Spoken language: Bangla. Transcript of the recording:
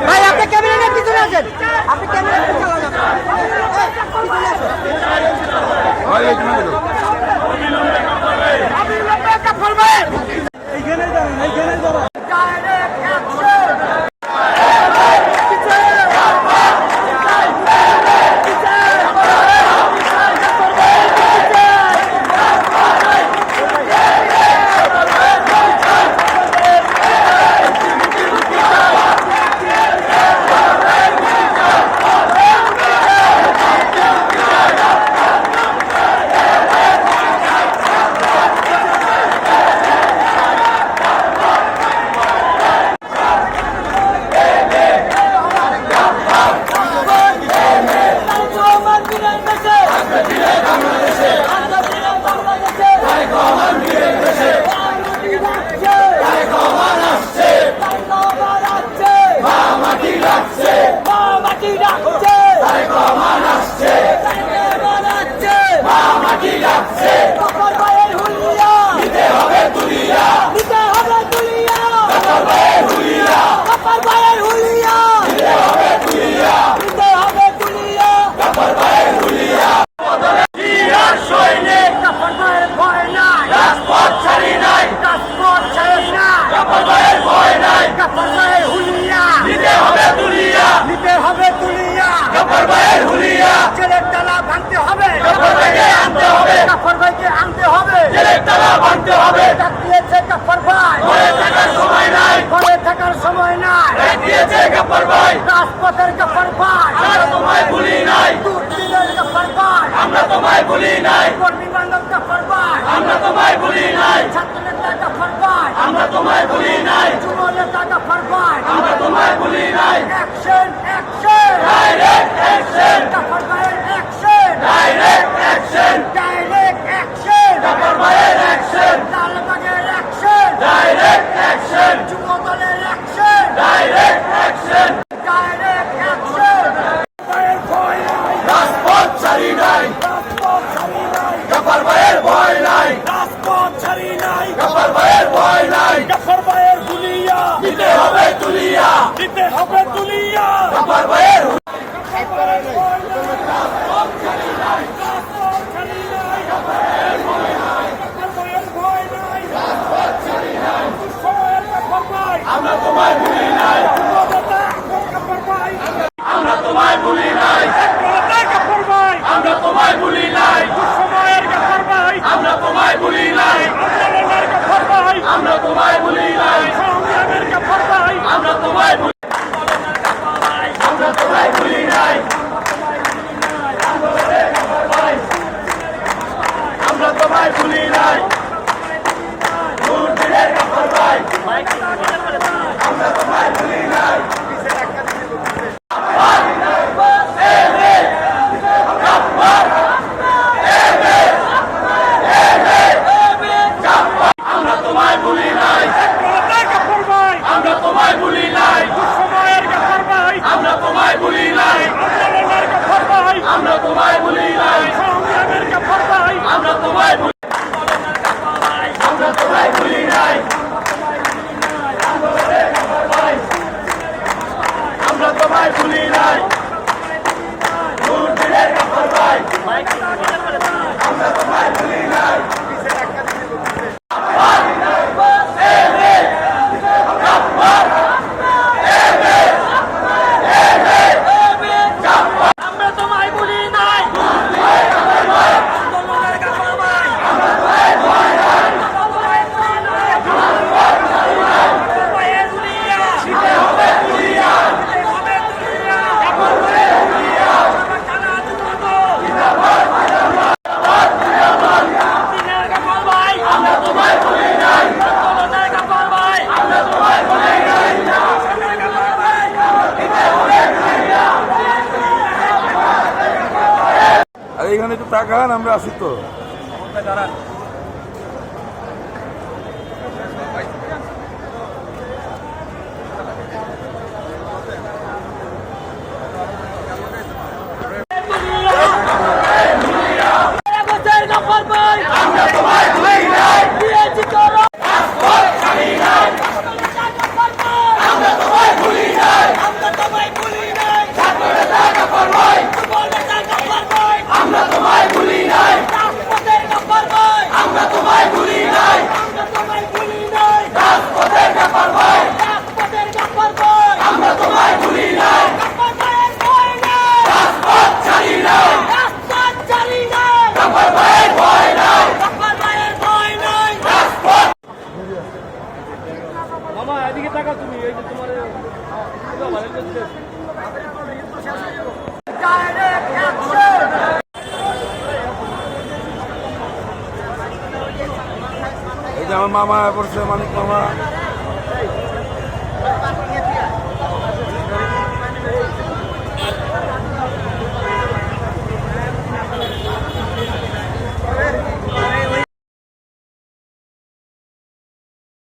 ভাই আপনি ক্যামেরা নিয়ে পিছনে আছেন, আপনি ক্যামেরা নিয়ে চলে যান। এইখানে যান, এইখানে যান। রাজপথের গফর ভাই আমরা তোমায় ভুলি নাই, দুর্দিনের গফর ভাই আমরা তোমায় ভুলি নাই, কর্মী বান্ধব গফর ভাই আমরা তোমায় ভুলি নাই, ছাত্র নেতা গফর ভাই আমরা তোমায় ভুলি নাই, যুব নেতা গফর ভাই আমরা তোমায় ভুলি নাই। Action action direct action Gafar ভাইয়ের action direct action direct action Gafar ভাইয়ের অ্যাকশন, লালবাগের অ্যাকশন ডাইরেক্ট অ্যাকশন, যুব দলের action direct action direct action. রাজপথ ছাড়ি নাই, গফর ভাইয়ের ভয় নাই, রাজপথ ছাড়ি নাই, গফর ভাইয়ের ভয় নাই, গফর ভাইয়ের তুলিয়া দিতে হবে, তুলিয়া দিতে হবে, তুলিয়া গফর ভাইয়ের আমরা তোমায় ভুলি নাই, আমরা তোমায় ভুলি নাই, আমরা তোমায় ভুলি নাই, সময়ের গফর ভাই আমরা তোমায় ভুলি নাই দুর্দিনের গফর ভাই আমরা তোমায় ভুলি নাই আমরা তোমায় ভুলি নাই গফর ভাই আমরা তোমায় ভুলি নাই সময়ের গফর ভাই আমরা তোমায় ভুলি নাই আন্দোলনের গফর ভাই আমরা তোমায় ভুলি নাই সংগ্রামের গফর ভাই আমরা তোমায় ভুলি আমরা তোমায় ভুলি নাই আমরা তোমায় ভুলি নাই দুর্দিনের গফর ভাই আমরা তোমায় ভুলি নাই আমরা তোমায় ভুলি নাই আন্দোলনের গফর ভাই ভাইয়ের দুনিয়া হবে দুনিয়া গফর ভাইয়ের দুনিয়া কানা দুটো দিনের গফর ভাই আমরা তোমায় ভুলি নাই আন্দোলনের গফর ভাই আমরা তোমায় ভুলি নাই গফর ভাই আর এখানে একটু তাকান, আমরা আছি তো। গফর ভাই আমরা তোমায় ভুলি নাই দিয়েছি করো আমরা তোমায় ভুলি নাই আমরা তোমায় ভুলি নাই ছাত্রনেতা গফর ভাই গফর ভাই আমরা তোমায় ভুলি নাই রাজপথের গফর ভাই আমরা তোমায় ভুলি নাই আমরা তোমায় ভুলি নাই রাজপথের গফর ভাই রাজপথের গফর ভাই আমরা তোমায় ভুলি নাই গফর ভাইয়ের ভয় নাই রাজপথ ছাড়ি নাই রাজপথ চালি নাই গফর ভাইয়ের ভয় নাই গফর ভাইয়ের ভয় নাই রাজপথ মামা এদিকে তাকাও তুমি এই যে তোমার ডাইরেক্ট অ্যাকশন এই যে আমার মামা পড়ছে, মানিক মামা।